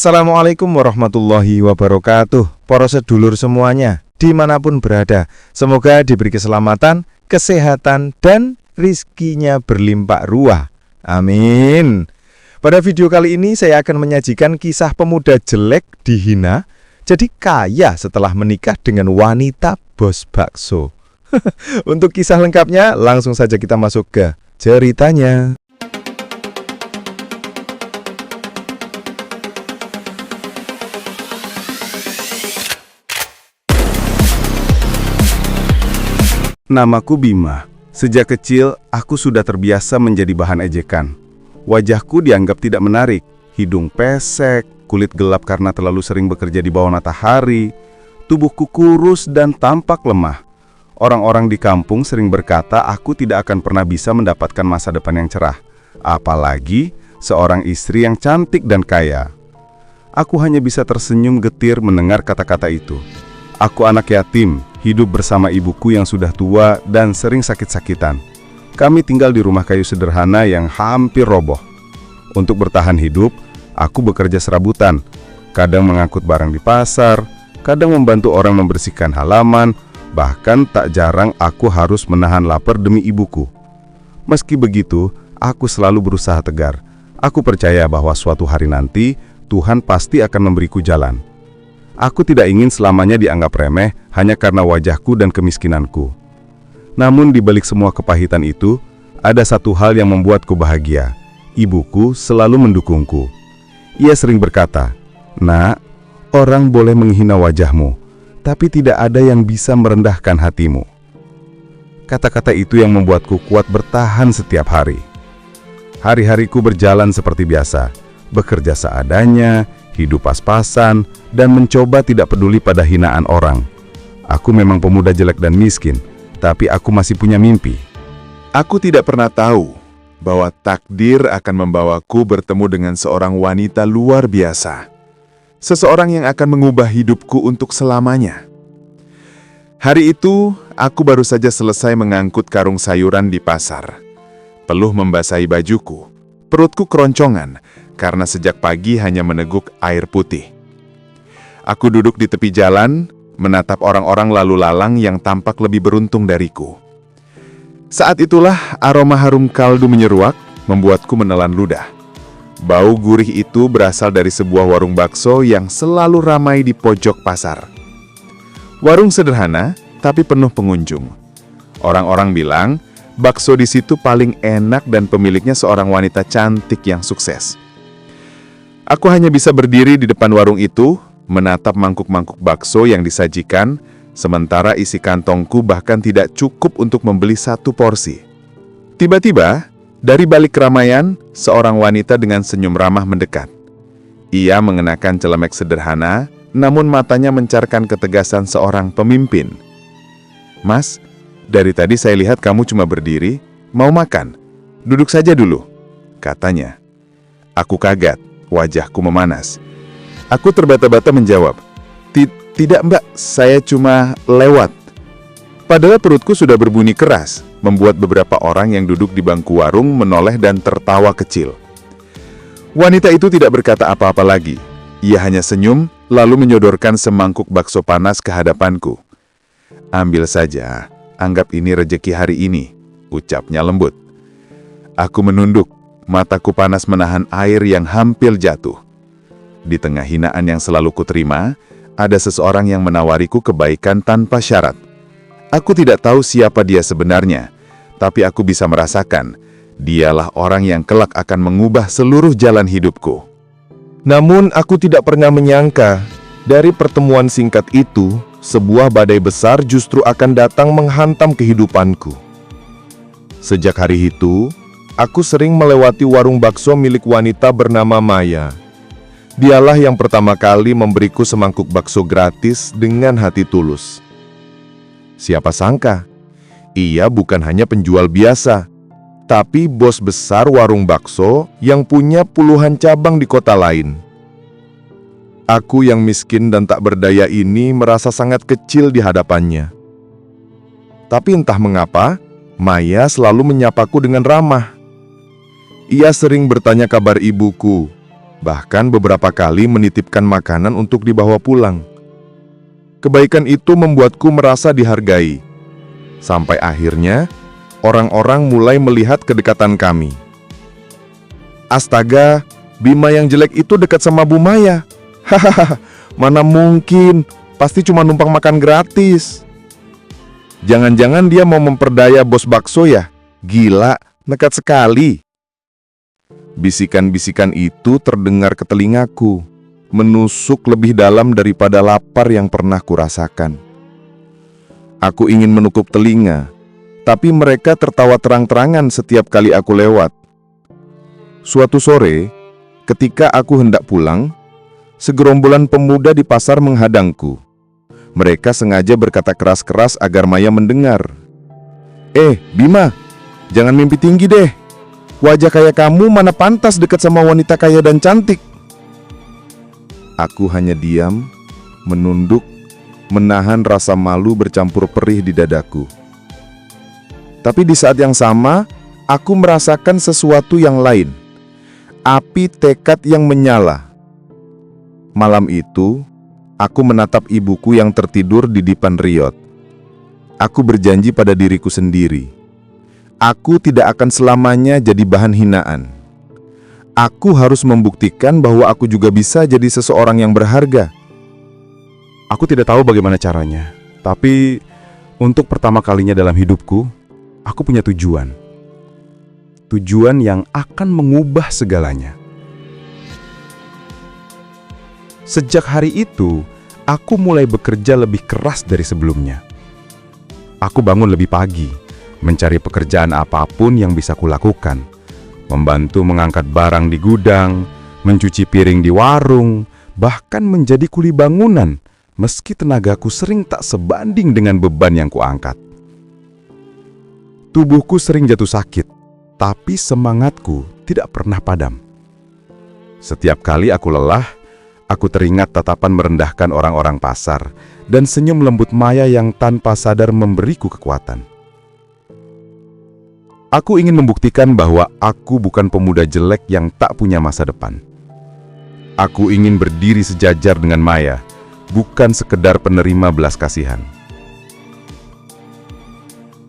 Assalamualaikum warahmatullahi wabarakatuh. Para sedulur semuanya, dimanapun berada, semoga diberi keselamatan, kesehatan, dan rizkinya berlimpah ruah. Amin. Pada video kali ini saya akan menyajikan kisah pemuda jelek dihina, jadi kaya setelah menikah dengan wanita bos bakso. Untuk kisah lengkapnya, langsung saja kita masuk ke ceritanya. Namaku Bima. Sejak kecil, aku sudah terbiasa menjadi bahan ejekan. Wajahku dianggap tidak menarik, hidung pesek, kulit gelap karena terlalu sering bekerja di bawah matahari, tubuhku kurus dan tampak lemah. Orang-orang di kampung sering berkata aku tidak akan pernah bisa mendapatkan masa depan yang cerah, apalagi seorang istri yang cantik dan kaya. Aku hanya bisa tersenyum getir mendengar kata-kata itu. Aku anak yatim, hidup bersama ibuku yang sudah tua dan sering sakit-sakitan. Kami tinggal di rumah kayu sederhana yang hampir roboh. Untuk bertahan hidup, aku bekerja serabutan. Kadang mengangkut barang di pasar, kadang membantu orang membersihkan halaman, bahkan tak jarang aku harus menahan lapar demi ibuku. Meski begitu, aku selalu berusaha tegar. Aku percaya bahwa suatu hari nanti, Tuhan pasti akan memberiku jalan. Aku tidak ingin selamanya dianggap remeh hanya karena wajahku dan kemiskinanku. Namun di balik semua kepahitan itu, ada satu hal yang membuatku bahagia. Ibuku selalu mendukungku. Ia sering berkata, "Nak, orang boleh menghina wajahmu, tapi tidak ada yang bisa merendahkan hatimu." Kata-kata itu yang membuatku kuat bertahan setiap hari. Hari-hariku berjalan seperti biasa, bekerja seadanya, hidup pas-pasan, dan mencoba tidak peduli pada hinaan orang. Aku memang pemuda jelek dan miskin, tapi aku masih punya mimpi. Aku tidak pernah tahu bahwa takdir akan membawaku bertemu dengan seorang wanita luar biasa. Seseorang yang akan mengubah hidupku untuk selamanya. Hari itu, aku baru saja selesai mengangkut karung sayuran di pasar. Peluh membasahi bajuku. Perutku keroncongan karena sejak pagi hanya meneguk air putih. Aku duduk di tepi jalan, menatap orang-orang lalu lalang yang tampak lebih beruntung dariku. Saat itulah aroma harum kaldu menyeruak, membuatku menelan ludah. Bau gurih itu berasal dari sebuah warung bakso yang selalu ramai di pojok pasar. Warung sederhana, tapi penuh pengunjung. Orang-orang bilang, bakso di situ paling enak dan pemiliknya seorang wanita cantik yang sukses. Aku hanya bisa berdiri di depan warung itu, menatap mangkuk-mangkuk bakso yang disajikan, sementara isi kantongku bahkan tidak cukup untuk membeli satu porsi. Tiba-tiba, dari balik keramaian, seorang wanita dengan senyum ramah mendekat. Ia mengenakan celemek sederhana, namun matanya mencarkan ketegasan seorang pemimpin. "Mas, dari tadi saya lihat kamu cuma berdiri, mau makan? Duduk saja dulu," katanya. Aku kaget, wajahku memanas. Aku terbata-bata menjawab, "Tidak mbak, saya cuma lewat." Padahal perutku sudah berbunyi keras, membuat beberapa orang yang duduk di bangku warung menoleh dan tertawa kecil. Wanita itu tidak berkata apa-apa lagi. Ia hanya senyum, lalu menyodorkan semangkuk bakso panas ke hadapanku. "Ambil saja, anggap ini rejeki hari ini," ucapnya lembut. Aku menunduk, mataku panas menahan air yang hampir jatuh. Di tengah hinaan yang selalu kuterima, ada seseorang yang menawariku kebaikan tanpa syarat. Aku tidak tahu siapa dia sebenarnya, tapi aku bisa merasakan, dialah orang yang kelak akan mengubah seluruh jalan hidupku. Namun aku tidak pernah menyangka, dari pertemuan singkat itu, sebuah badai besar justru akan datang menghantam kehidupanku. Sejak hari itu, aku sering melewati warung bakso milik wanita bernama Maya. Dialah yang pertama kali memberiku semangkuk bakso gratis dengan hati tulus. Siapa sangka, ia bukan hanya penjual biasa, tapi bos besar warung bakso yang punya puluhan cabang di kota lain. Aku yang miskin dan tak berdaya ini merasa sangat kecil di hadapannya. Tapi entah mengapa, Maya selalu menyapaku dengan ramah. Ia sering bertanya kabar ibuku, Bahkan beberapa kali menitipkan makanan untuk dibawa pulang. Kebaikan itu membuatku merasa dihargai. Sampai akhirnya, orang-orang mulai melihat kedekatan kami. Astaga, Bima yang jelek itu dekat sama Bu Maya. Hahaha, mana mungkin, pasti cuma numpang makan gratis. Jangan-jangan dia mau memperdaya bos bakso ya? Gila, nekat sekali. Bisikan-bisikan itu terdengar ke telingaku, menusuk lebih dalam daripada lapar yang pernah kurasakan. Aku ingin menutup telinga, tapi mereka tertawa terang-terangan setiap kali aku lewat. Suatu sore, ketika aku hendak pulang, segerombolan pemuda di pasar menghadangku. Mereka sengaja berkata keras-keras agar Maya mendengar. Bima, jangan mimpi tinggi deh. Wajah kayak kamu mana pantas dekat sama wanita kaya dan cantik. Aku hanya diam, menunduk, menahan rasa malu bercampur perih di dadaku. Tapi di saat yang sama, aku merasakan sesuatu yang lain. Api tekad yang menyala. Malam itu, aku menatap ibuku yang tertidur di dipan riot. Aku berjanji pada diriku sendiri. Aku tidak akan selamanya jadi bahan hinaan. Aku harus membuktikan bahwa aku juga bisa jadi seseorang yang berharga. Aku tidak tahu bagaimana caranya, tapi untuk pertama kalinya dalam hidupku, aku punya tujuan. Tujuan yang akan mengubah segalanya. Sejak hari itu, aku mulai bekerja lebih keras dari sebelumnya. Aku bangun lebih pagi, mencari pekerjaan apapun yang bisa kulakukan. Membantu mengangkat barang di gudang, mencuci piring di warung, bahkan menjadi kuli bangunan, meski tenagaku sering tak sebanding dengan beban yang kuangkat. Tubuhku sering jatuh sakit, tapi semangatku tidak pernah padam. Setiap kali aku lelah, aku teringat tatapan merendahkan orang-orang pasar dan senyum lembut Maya yang tanpa sadar memberiku kekuatan. Aku ingin membuktikan bahwa aku bukan pemuda jelek yang tak punya masa depan. Aku ingin berdiri sejajar dengan Maya, bukan sekedar penerima belas kasihan.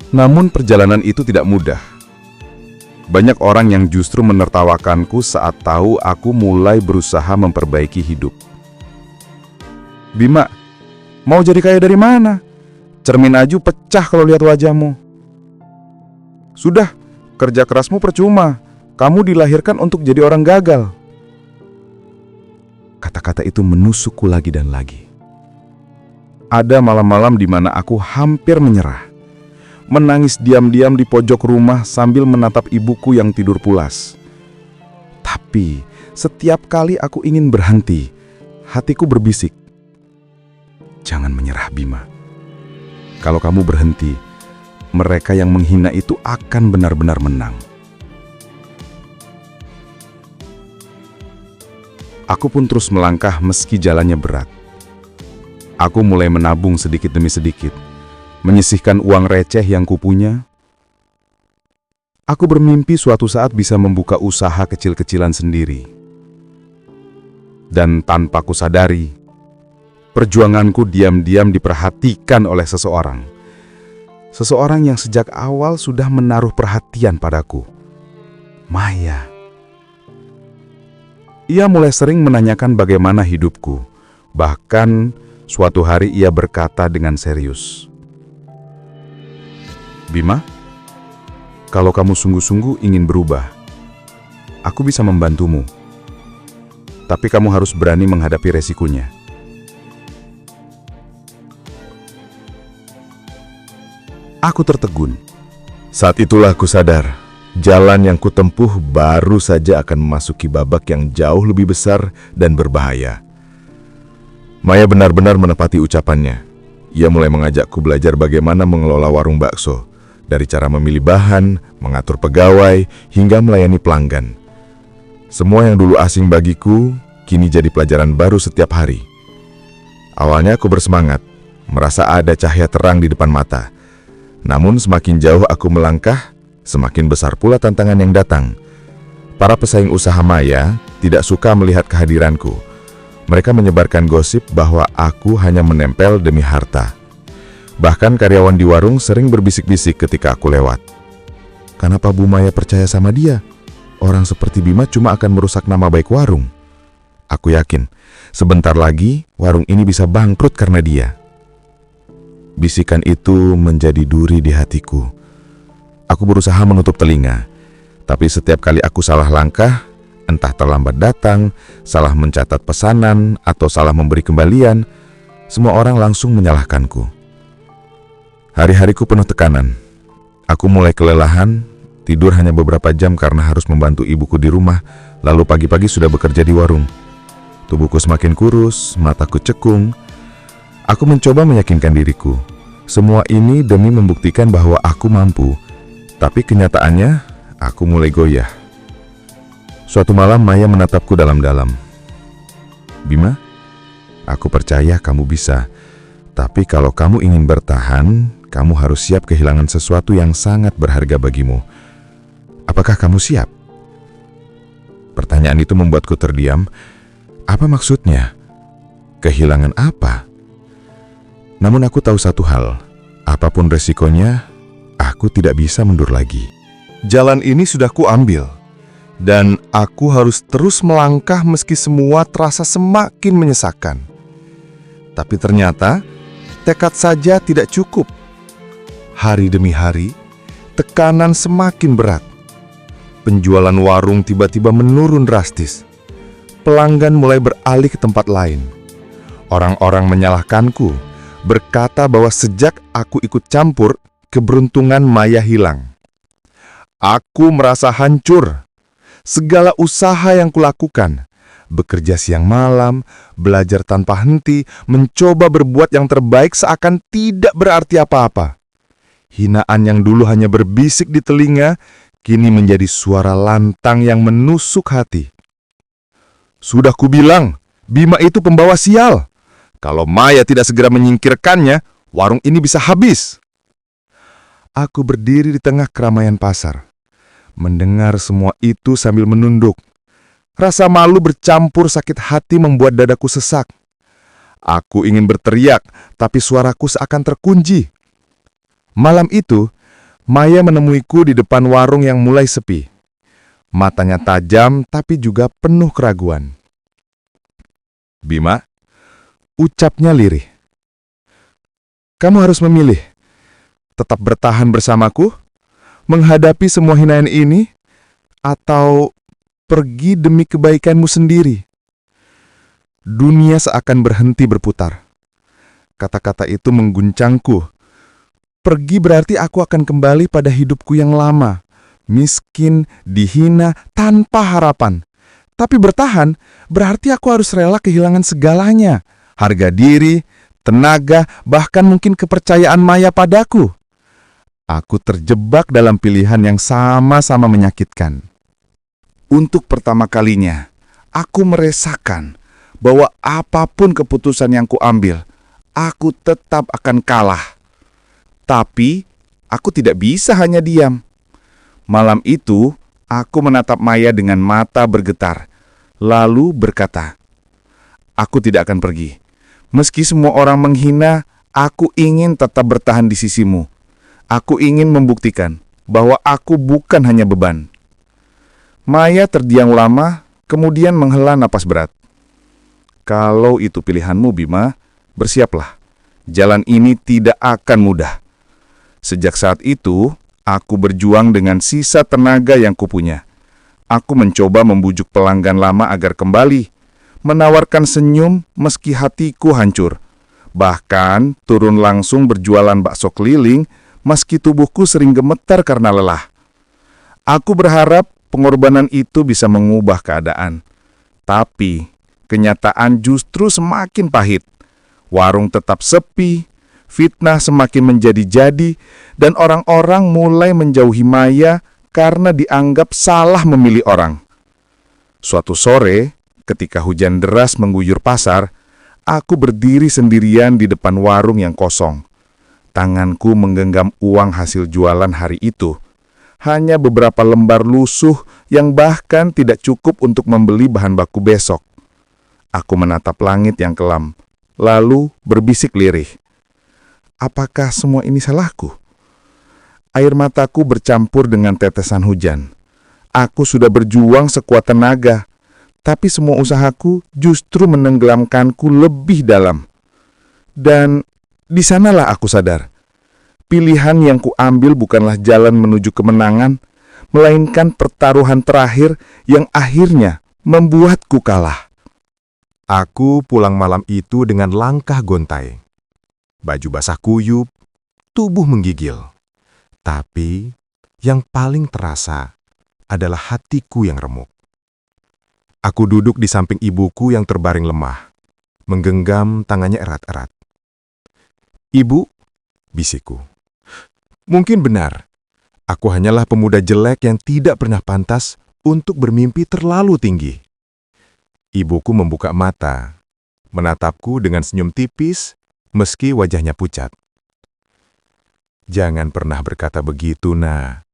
Namun perjalanan itu tidak mudah. Banyak orang yang justru menertawakanku saat tahu aku mulai berusaha memperbaiki hidup. Bima, mau jadi kaya dari mana? Cermin aja pecah kalau lihat wajahmu. Sudah, kerja kerasmu percuma. Kamu dilahirkan untuk jadi orang gagal. Kata-kata itu menusukku lagi dan lagi. Ada malam-malam di mana aku hampir menyerah. Menangis diam-diam di pojok rumah sambil menatap ibuku yang tidur pulas. Tapi setiap kali aku ingin berhenti, hatiku berbisik, "Jangan menyerah, Bima. Kalau kamu berhenti, mereka yang menghina itu akan benar-benar menang." Aku pun terus melangkah meski jalannya berat. Aku mulai menabung sedikit demi sedikit, menyisihkan uang receh yang kupunya. Aku bermimpi suatu saat bisa membuka usaha kecil-kecilan sendiri. Dan tanpa kusadari, perjuanganku diam-diam diperhatikan oleh seseorang. Seseorang yang sejak awal sudah menaruh perhatian padaku. Maya. Ia mulai sering menanyakan bagaimana hidupku. Bahkan suatu hari ia berkata dengan serius, "Bima, kalau kamu sungguh-sungguh ingin berubah, aku bisa membantumu. Tapi kamu harus berani menghadapi resikonya." Aku tertegun. Saat itulah aku sadar, jalan yang kutempuh baru saja akan memasuki babak yang jauh lebih besar dan berbahaya. Maya benar-benar menepati ucapannya. Ia mulai mengajakku belajar bagaimana mengelola warung bakso, dari cara memilih bahan, mengatur pegawai, hingga melayani pelanggan. Semua yang dulu asing bagiku, kini jadi pelajaran baru setiap hari. Awalnya aku bersemangat, merasa ada cahaya terang di depan mata. Namun semakin jauh aku melangkah, semakin besar pula tantangan yang datang. Para pesaing usaha Maya tidak suka melihat kehadiranku. Mereka menyebarkan gosip bahwa aku hanya menempel demi harta. Bahkan karyawan di warung sering berbisik-bisik ketika aku lewat. Kenapa Bu Maya percaya sama dia? Orang seperti Bima cuma akan merusak nama baik warung. Aku yakin, sebentar lagi warung ini bisa bangkrut karena dia. Bisikan itu menjadi duri di hatiku. Aku berusaha menutup telinga, tapi setiap kali aku salah langkah, entah terlambat datang, salah mencatat pesanan, atau salah memberi kembalian, semua orang langsung menyalahkanku. Hari-hariku penuh tekanan. Aku mulai kelelahan, tidur hanya beberapa jam karena harus membantu ibuku di rumah, lalu pagi-pagi sudah bekerja di warung. Tubuhku semakin kurus, mataku cekung. Aku mencoba meyakinkan diriku. Semua ini demi membuktikan bahwa aku mampu. Tapi kenyataannya, aku mulai goyah. Suatu malam Maya menatapku dalam-dalam. Bima, aku percaya kamu bisa. Tapi kalau kamu ingin bertahan, kamu harus siap kehilangan sesuatu yang sangat berharga bagimu. Apakah kamu siap? Pertanyaan itu membuatku terdiam. Apa maksudnya? Kehilangan apa? Namun aku tahu satu hal. Apapun resikonya, aku tidak bisa mundur lagi. Jalan ini sudah kuambil, dan aku harus terus melangkah meski semua terasa semakin menyesakan. Tapi ternyata, tekad saja tidak cukup. Hari demi hari, tekanan semakin berat. Penjualan warung tiba-tiba menurun drastis. Pelanggan mulai beralih ke tempat lain. Orang-orang menyalahkanku, berkata bahwa sejak aku ikut campur, keberuntungan Maya hilang. Aku merasa hancur. Segala usaha yang kulakukan, bekerja siang malam, belajar tanpa henti, mencoba berbuat yang terbaik seakan tidak berarti apa-apa. Hinaan yang dulu hanya berbisik di telinga, kini menjadi suara lantang yang menusuk hati. Sudah kubilang, Bima itu pembawa sial. Kalau Maya tidak segera menyingkirkannya, warung ini bisa habis. Aku berdiri di tengah keramaian pasar, mendengar semua itu sambil menunduk. Rasa malu bercampur sakit hati membuat dadaku sesak. Aku ingin berteriak, tapi suaraku seakan terkunci. Malam itu, Maya menemuiku di depan warung yang mulai sepi. Matanya tajam tapi juga penuh keraguan. Bima, ucapnya lirih. Kamu harus memilih. Tetap bertahan bersamaku, menghadapi semua hinaan ini, atau pergi demi kebaikanmu sendiri. Dunia seakan berhenti berputar. Kata-kata itu mengguncangku. Pergi berarti aku akan kembali pada hidupku yang lama, miskin, dihina, tanpa harapan. Tapi bertahan berarti aku harus rela kehilangan segalanya, harga diri, tenaga, bahkan mungkin kepercayaan Maya padaku. Aku terjebak dalam pilihan yang sama-sama menyakitkan. Untuk pertama kalinya, aku merasakan bahwa apapun keputusan yang kuambil, aku tetap akan kalah. Tapi, aku tidak bisa hanya diam. Malam itu, aku menatap Maya dengan mata bergetar, lalu berkata, "Aku tidak akan pergi. Meski semua orang menghina, aku ingin tetap bertahan di sisimu. Aku ingin membuktikan bahwa aku bukan hanya beban." Maya terdiam lama, kemudian menghela napas berat. "Kalau itu pilihanmu, Bima, bersiaplah. Jalan ini tidak akan mudah." Sejak saat itu, aku berjuang dengan sisa tenaga yang kupunya. Aku mencoba membujuk pelanggan lama agar kembali, menawarkan senyum meski hatiku hancur. Bahkan turun langsung berjualan bakso keliling meski tubuhku sering gemetar karena lelah. Aku berharap pengorbanan itu bisa mengubah keadaan. Tapi kenyataan justru semakin pahit. Warung tetap sepi, fitnah semakin menjadi-jadi, dan orang-orang mulai menjauhi Maya karena dianggap salah memilih orang. Suatu sore, ketika hujan deras mengguyur pasar, aku berdiri sendirian di depan warung yang kosong. Tanganku menggenggam uang hasil jualan hari itu. hanya beberapa lembar lusuh yang bahkan tidak cukup untuk membeli bahan baku besok. Aku menatap langit yang kelam, lalu berbisik lirih. Apakah semua ini salahku? Air mataku bercampur dengan tetesan hujan. Aku sudah berjuang sekuat tenaga, tapi semua usahaku justru menenggelamkanku lebih dalam. Dan di sanalah aku sadar, pilihan yang kuambil bukanlah jalan menuju kemenangan, melainkan pertaruhan terakhir yang akhirnya membuatku kalah. Aku pulang malam itu dengan langkah gontai. Baju basah kuyup, tubuh menggigil. Tapi yang paling terasa adalah hatiku yang remuk. Aku duduk di samping ibuku yang terbaring lemah, menggenggam tangannya erat-erat. "Ibu," bisikku, "mungkin benar. Aku hanyalah pemuda jelek yang tidak pernah pantas untuk bermimpi terlalu tinggi." Ibuku membuka mata, menatapku dengan senyum tipis, meski wajahnya pucat. "Jangan pernah berkata begitu, Nak.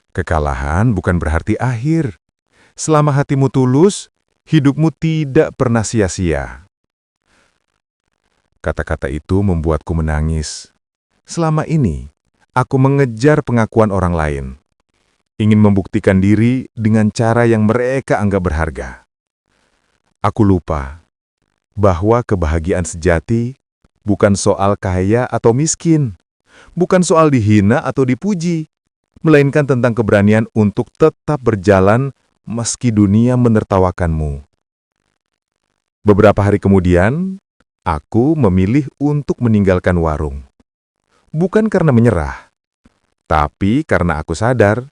Kekalahan bukan berarti akhir. Selama hatimu tulus, hidupmu tidak pernah sia-sia." Kata-kata itu membuatku menangis. Selama ini, aku mengejar pengakuan orang lain, ingin membuktikan diri dengan cara yang mereka anggap berharga. Aku lupa bahwa kebahagiaan sejati bukan soal kaya atau miskin, bukan soal dihina atau dipuji, melainkan tentang keberanian untuk tetap berjalan meski dunia menertawakanmu. Beberapa hari kemudian, aku memilih untuk meninggalkan warung. Bukan karena menyerah, tapi karena aku sadar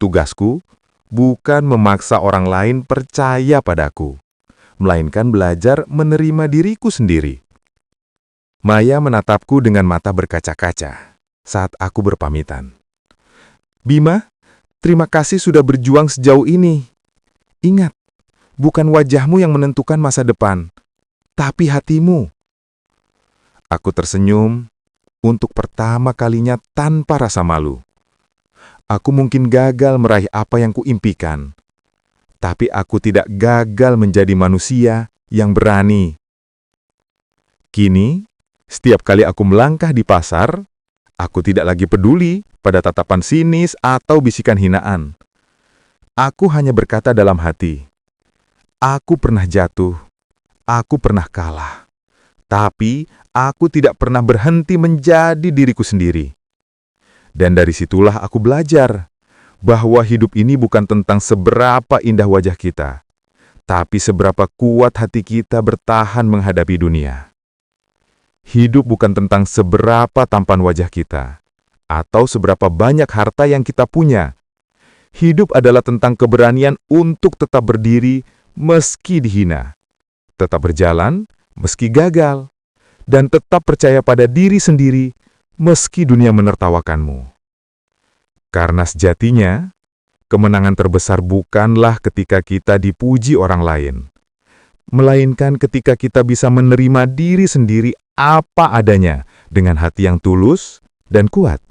tugasku bukan memaksa orang lain percaya padaku, melainkan belajar menerima diriku sendiri. Maya menatapku dengan mata berkaca-kaca saat aku berpamitan. "Bima, terima kasih sudah berjuang sejauh ini. Ingat, bukan wajahmu yang menentukan masa depan, tapi hatimu." Aku tersenyum untuk pertama kalinya tanpa rasa malu. Aku mungkin gagal meraih apa yang kuimpikan, tapi aku tidak gagal menjadi manusia yang berani. Kini, setiap kali aku melangkah di pasar, aku tidak lagi peduli pada tatapan sinis atau bisikan hinaan. Aku hanya berkata dalam hati, "Aku pernah jatuh, aku pernah kalah, tapi aku tidak pernah berhenti menjadi diriku sendiri." Dan dari situlah aku belajar bahwa hidup ini bukan tentang seberapa indah wajah kita, tapi seberapa kuat hati kita bertahan menghadapi dunia. Hidup bukan tentang seberapa tampan wajah kita, atau seberapa banyak harta yang kita punya. Hidup adalah tentang keberanian untuk tetap berdiri meski dihina, tetap berjalan meski gagal, dan tetap percaya pada diri sendiri meski dunia menertawakanmu. Karena sejatinya, kemenangan terbesar bukanlah ketika kita dipuji orang lain, melainkan ketika kita bisa menerima diri sendiri apa adanya dengan hati yang tulus dan kuat.